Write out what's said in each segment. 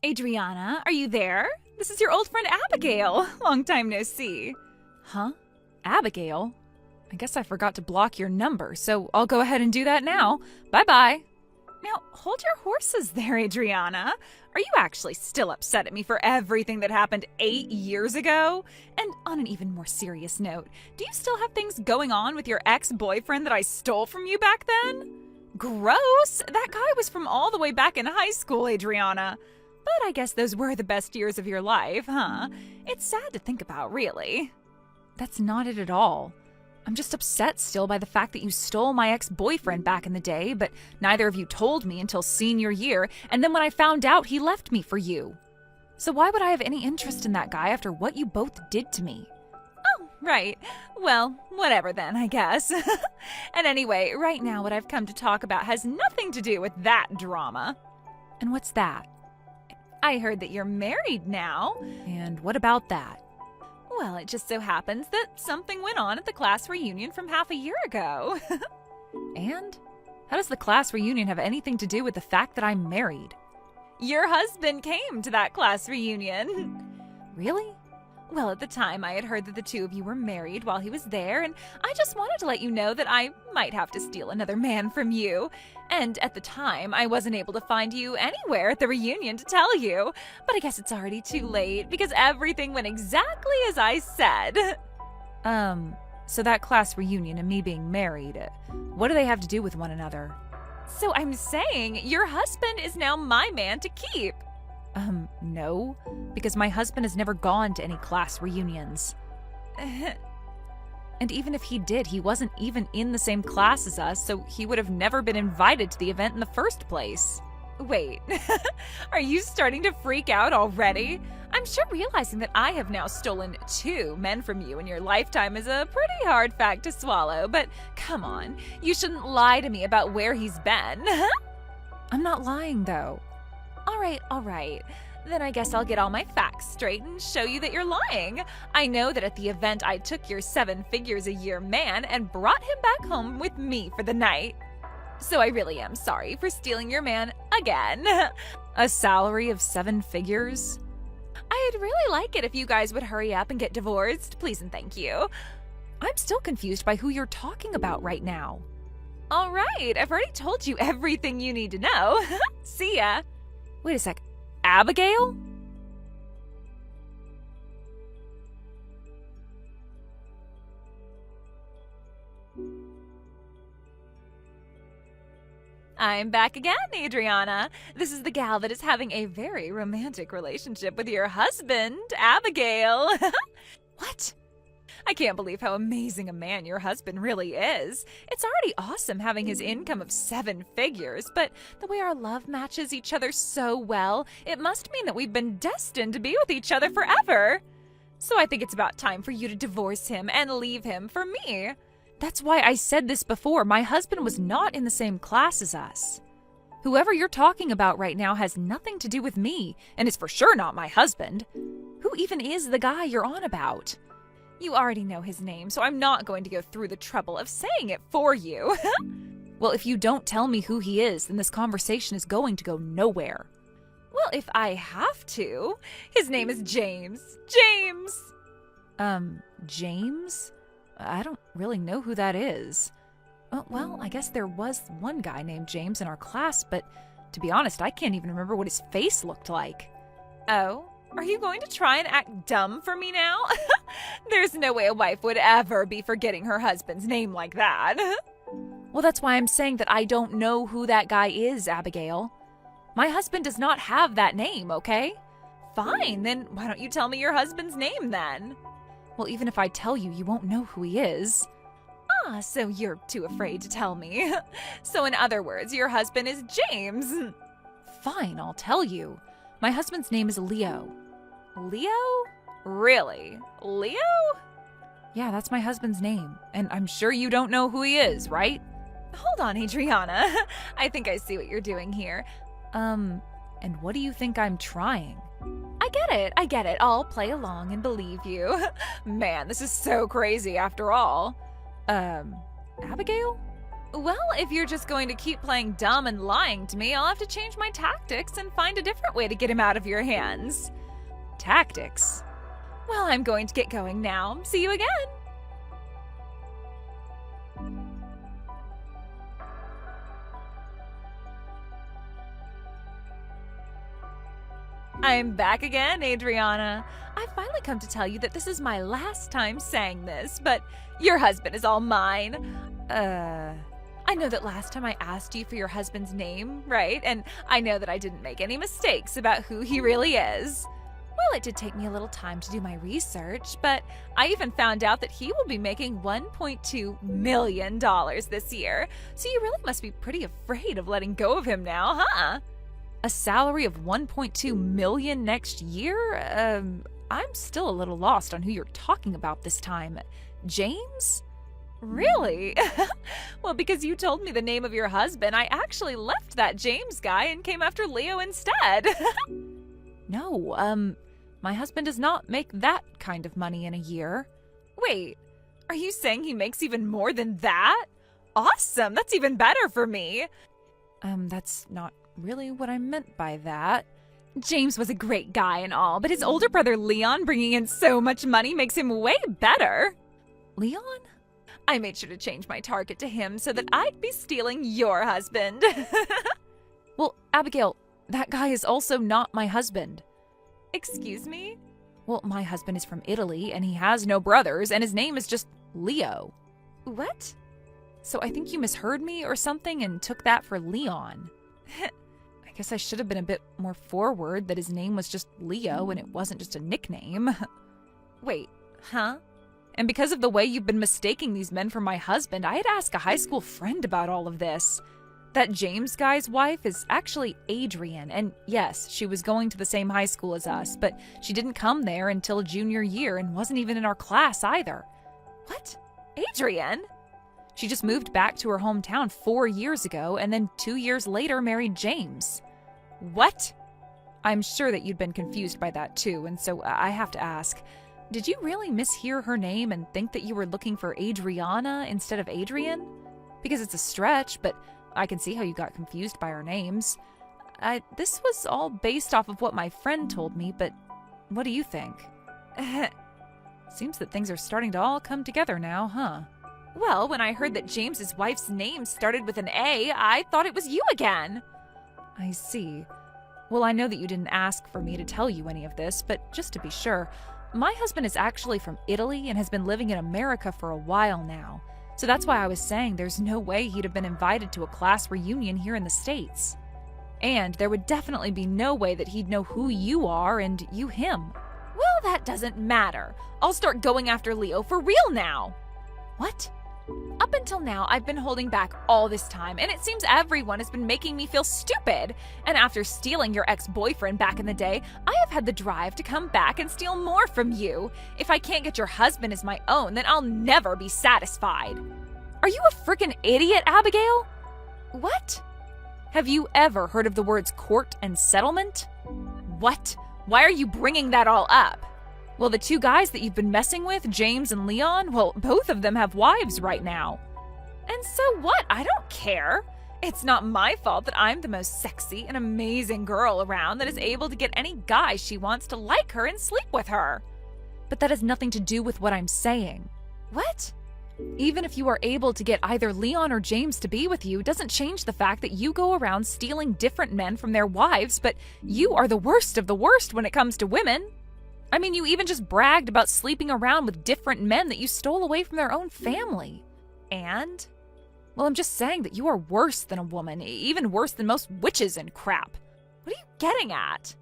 Adriana, are you there? This is your old friend Abigail. Long time no see. Huh? Abigail? I guess I forgot to block your number, so I'll go ahead and do that now. Bye-bye. Now, hold your horses there, Adriana. Are you actually still upset at me for everything that happened 8 years ago? And on an even more serious note, do you still have things going on with your ex-boyfriend that I stole from you back then? Gross! That guy was from all the way back in high school, Adriana. But I guess those were the best years of your life, huh? It's sad to think about, really. That's not it at all. I'm just upset still by the fact that you stole my ex-boyfriend back in the day, but neither of you told me until senior year, and then when I found out, he left me for you. So why would I have any interest in that guy after what you both did to me? Oh, right. Well, whatever then, I guess. And anyway, right now what I've come to talk about has nothing to do with that drama. And what's that? I heard that you're married now. And what about that? Well, it just so happens that something went on at the class reunion from half a year ago. And? How does the class reunion have anything to do with the fact that I'm married? Your husband came to that class reunion. Really? Well, at the time, I had heard that the two of you were married while he was there, and I just wanted to let you know that I might have to steal another man from you. And at the time, I wasn't able to find you anywhere at the reunion to tell you. But I guess it's already too late, because everything went exactly as I said. So that class reunion and me being married, what do they have to do with one another? So I'm saying your husband is now my man to keep. No, because my husband has never gone to any class reunions. And even if he did, he wasn't even in the same class as us, so he would have never been invited to the event in the first place. Wait, are you starting to freak out already? I'm sure realizing that I have now stolen 2 men from you in your lifetime is a pretty hard fact to swallow, but come on, you shouldn't lie to me about where he's been. I'm not lying, though. All right. Then I guess I'll get all my facts straight and show you that you're lying. I know that at the event I took your 7 figures a year man and brought him back home with me for the night. So I really am sorry for stealing your man again. A salary of 7 figures? I'd really like it if you guys would hurry up and get divorced, please and thank you. I'm still confused by who you're talking about right now. All right, I've already told you everything you need to know. See ya. Wait a sec. Abigail? I'm back again, Adriana. This is the gal that is having a very romantic relationship with your husband, Abigail. What? I can't believe how amazing a man your husband really is. It's already awesome having his income of 7 figures, but the way our love matches each other so well, it must mean that we've been destined to be with each other forever. So I think it's about time for you to divorce him and leave him for me. That's why I said this before. My husband was not in the same class as us. Whoever you're talking about right now has nothing to do with me, and is for sure not my husband. Who even is the guy you're on about? You already know his name, so I'm not going to go through the trouble of saying it for you. Well, if you don't tell me who he is, then this conversation is going to go nowhere. Well, if I have to. His name is James. James! James? I don't really know who that is. Well, I guess there was one guy named James in our class, but to be honest, I can't even remember what his face looked like. Oh? Are you going to try and act dumb for me now? There's no way a wife would ever be forgetting her husband's name like that. Well, that's why I'm saying that I don't know who that guy is, Abigail. My husband does not have that name, okay? Fine, then why don't you tell me your husband's name then? Well, even if I tell you, you won't know who he is. Ah, so you're too afraid to tell me. So in other words, your husband is James. Fine, I'll tell you. My husband's name is Leo. Leo? Really? Leo? Yeah, that's my husband's name. And I'm sure you don't know who he is, right? Hold on, Adriana. I think I see what you're doing here. And what do you think I'm trying? I get it. I'll play along and believe you. Man, this is so crazy after all. Abigail? Well, if you're just going to keep playing dumb and lying to me, I'll have to change my tactics and find a different way to get him out of your hands. Tactics? Well, I'm going to get going now. See you again. I'm back again, Adriana. I've finally come to tell you that this is my last time saying this, but your husband is all mine. I know that last time I asked you for your husband's name, right? And I know that I didn't make any mistakes about who he really is. Well, it did take me a little time to do my research, but I even found out that he will be making $1.2 million this year. So you really must be pretty afraid of letting go of him now, huh? A salary of $1.2 million next year? I'm still a little lost on who you're talking about this time. James? Really? Well, because you told me the name of your husband, I actually left that James guy and came after Leo instead. No, my husband does not make that kind of money in a year. Wait, are you saying he makes even more than that? Awesome, that's even better for me. That's not really what I meant by that. James was a great guy and all, but his older brother Leon bringing in so much money makes him way better. Leon? I made sure to change my target to him so that I'd be stealing your husband. Well, Abigail, that guy is also not my husband. Excuse me? Well, my husband is from Italy, and he has no brothers, and his name is just Leo. What? So I think you misheard me or something and took that for Leon. I guess I should have been a bit more forward that his name was just Leo and it wasn't just a nickname. Wait, huh? And because of the way you've been mistaking these men for my husband, I had to ask a high school friend about all of this. That James guy's wife is actually Adrian, and yes, she was going to the same high school as us, but she didn't come there until junior year and wasn't even in our class either. What? Adrian? She just moved back to her hometown 4 years ago and then 2 years later married James. What? I'm sure that you'd been confused by that too, and so I have to ask, did you really mishear her name and think that you were looking for Adriana instead of Adrian? Because it's a stretch, but I can see how you got confused by our names. This was all based off of what my friend told me, but what do you think? Seems that things are starting to all come together now, huh? Well, when I heard that James's wife's name started with an A, I thought it was you again. I see. Well, I know that you didn't ask for me to tell you any of this, but just to be sure, my husband is actually from Italy and has been living in America for a while now. So that's why I was saying there's no way he'd have been invited to a class reunion here in the States. And there would definitely be no way that he'd know who you are and you him. Well, that doesn't matter. I'll start going after Leo for real now. What? Up until now, I've been holding back all this time, and it seems everyone has been making me feel stupid. And after stealing your ex-boyfriend back in the day, I have had the drive to come back and steal more from you. If I can't get your husband as my own, then I'll never be satisfied. Are you a freaking idiot, Abigail? What? Have you ever heard of the words court and settlement? What? Why are you bringing that all up? Well, the two guys that you've been messing with, James and Leon, well, both of them have wives right now. And so what? I don't care. It's not my fault that I'm the most sexy and amazing girl around that is able to get any guy she wants to like her and sleep with her. But that has nothing to do with what I'm saying. What? Even if you are able to get either Leon or James to be with you, doesn't change the fact that you go around stealing different men from their wives, but you are the worst of the worst when it comes to women. I mean, you even just bragged about sleeping around with different men that you stole away from their own family. And? Well, I'm just saying that you are worse than a woman, even worse than most witches and crap. What are you getting at?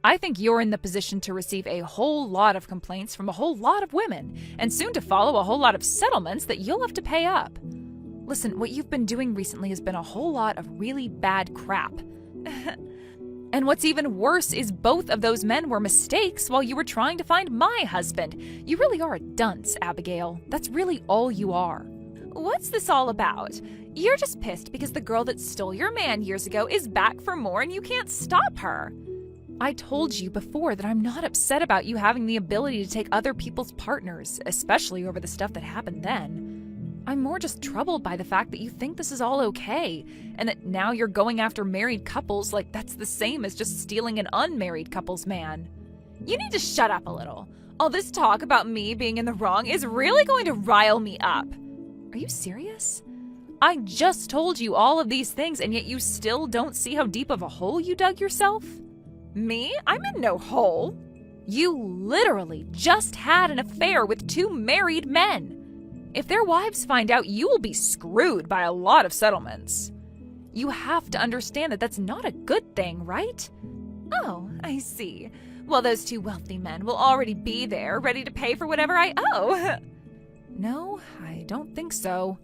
I think you're in the position to receive a whole lot of complaints from a whole lot of women, and soon to follow a whole lot of settlements that you'll have to pay up. Listen, what you've been doing recently has been a whole lot of really bad crap. And what's even worse is both of those men were mistakes while you were trying to find my husband. You really are a dunce, Abigail. That's really all you are. What's this all about? You're just pissed because the girl that stole your man years ago is back for more and you can't stop her. I told you before that I'm not upset about you having the ability to take other people's partners, especially over the stuff that happened then. I'm more just troubled by the fact that you think this is all okay, and that now you're going after married couples like that's the same as just stealing an unmarried couple's man. You need to shut up a little. All this talk about me being in the wrong is really going to rile me up. Are you serious? I just told you all of these things, and yet you still don't see how deep of a hole you dug yourself? Me? I'm in no hole. You literally just had an affair with 2 married men. If their wives find out, you will be screwed by a lot of settlements. You have to understand that that's not a good thing, right? Oh, I see. Well, those 2 wealthy men will already be there, ready to pay for whatever I owe. No, I don't think so.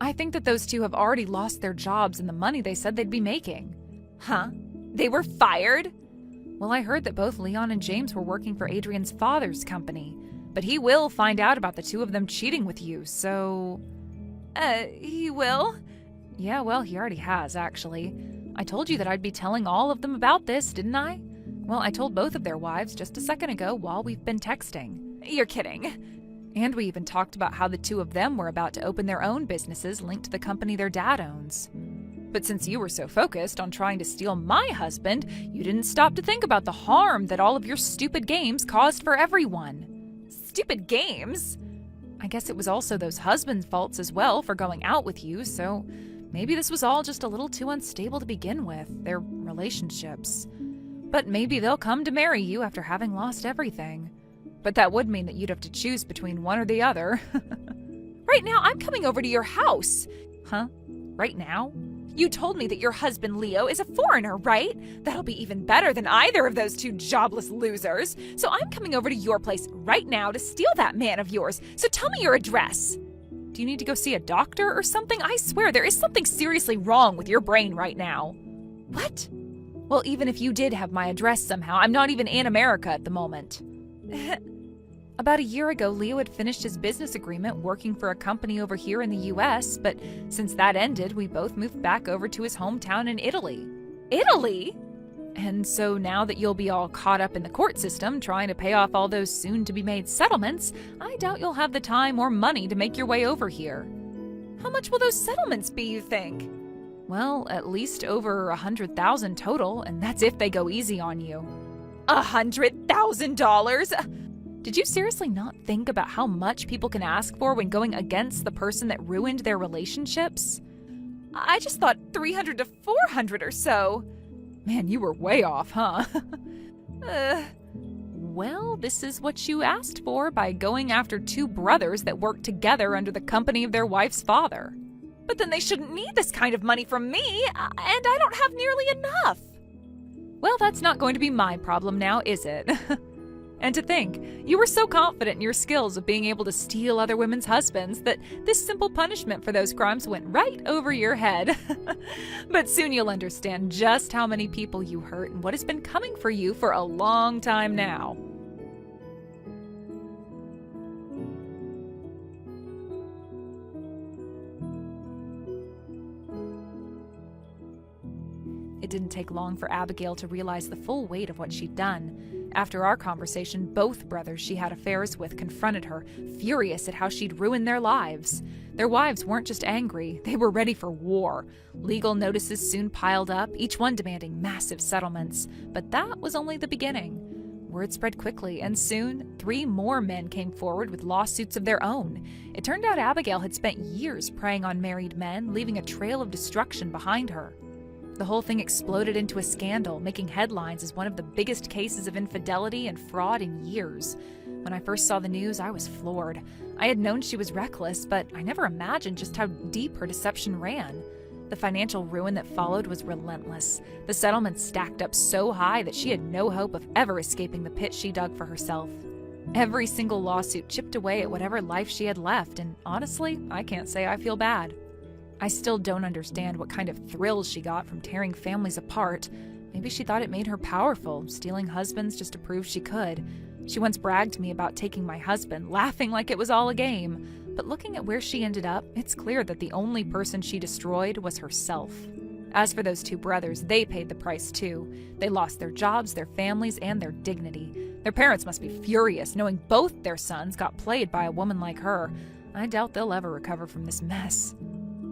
I think that those 2 have already lost their jobs and the money they said they'd be making. Huh? They were fired? Well, I heard that both Leon and James were working for Adrian's father's company. But he will find out about the 2 of them cheating with you, so... He will? Yeah, well, he already has, actually. I told you that I'd be telling all of them about this, didn't I? Well, I told both of their wives just a second ago while we've been texting. You're kidding. And we even talked about how the 2 of them were about to open their own businesses linked to the company their dad owns. But since you were so focused on trying to steal my husband, you didn't stop to think about the harm that all of your stupid games caused for everyone. Stupid games? I guess it was also those husbands' faults as well for going out with you, so maybe this was all just a little too unstable to begin with, their relationships. But maybe they'll come to marry you after having lost everything. But that would mean that you'd have to choose between one or the other. Right now, I'm coming over to your house. Huh? Right now? You told me that your husband, Leo, is a foreigner, right? That'll be even better than either of those 2 jobless losers. So I'm coming over to your place right now to steal that man of yours. So tell me your address. Do you need to go see a doctor or something? I swear there is something seriously wrong with your brain right now. What? Well, even if you did have my address somehow, I'm not even in America at the moment. About a year ago, Leo had finished his business agreement working for a company over here in the US, but since that ended, we both moved back over to his hometown in Italy. Italy? And so now that you'll be all caught up in the court system trying to pay off all those soon-to-be-made settlements, I doubt you'll have the time or money to make your way over here. How much will those settlements be, you think? Well, at least over 100,000 total, and that's if they go easy on you. $100,000? Did you seriously not think about how much people can ask for when going against the person that ruined their relationships? I just thought 300 to 400 or so. Man, you were way off, huh? Well, this is what you asked for by going after 2 brothers that worked together under the company of their wife's father. But then they shouldn't need this kind of money from me, and I don't have nearly enough. Well, that's not going to be my problem now, is it? And to think, you were so confident in your skills of being able to steal other women's husbands that this simple punishment for those crimes went right over your head. But soon you'll understand just how many people you hurt and what has been coming for you for a long time now. It didn't take long for Abigail to realize the full weight of what she'd done. After our conversation, both brothers she had affairs with confronted her, furious at how she'd ruined their lives. Their wives weren't just angry, they were ready for war. Legal notices soon piled up, each one demanding massive settlements. But that was only the beginning. Word spread quickly, and soon 3 more men came forward with lawsuits of their own. It turned out Abigail had spent years preying on married men, leaving a trail of destruction behind her. The whole thing exploded into a scandal, making headlines as one of the biggest cases of infidelity and fraud in years. When I first saw the news, I was floored. I had known she was reckless, but I never imagined just how deep her deception ran. The financial ruin that followed was relentless. The settlements stacked up so high that she had no hope of ever escaping the pit she dug for herself. Every single lawsuit chipped away at whatever life she had left, and honestly, I can't say I feel bad. I still don't understand what kind of thrills she got from tearing families apart. Maybe she thought it made her powerful, stealing husbands just to prove she could. She once bragged to me about taking my husband, laughing like it was all a game. But looking at where she ended up, it's clear that the only person she destroyed was herself. As for those 2 brothers, they paid the price too. They lost their jobs, their families, and their dignity. Their parents must be furious knowing both their sons got played by a woman like her. I doubt they'll ever recover from this mess.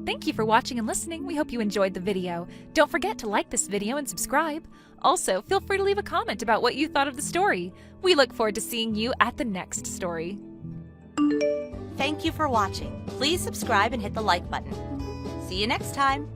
Thank you for watching and listening. We hope you enjoyed the video. Don't forget to like this video and subscribe. Also, feel free to leave a comment about what you thought of the story. We look forward to seeing you at the next story. Thank you for watching. Please subscribe and hit the like button. See you next time.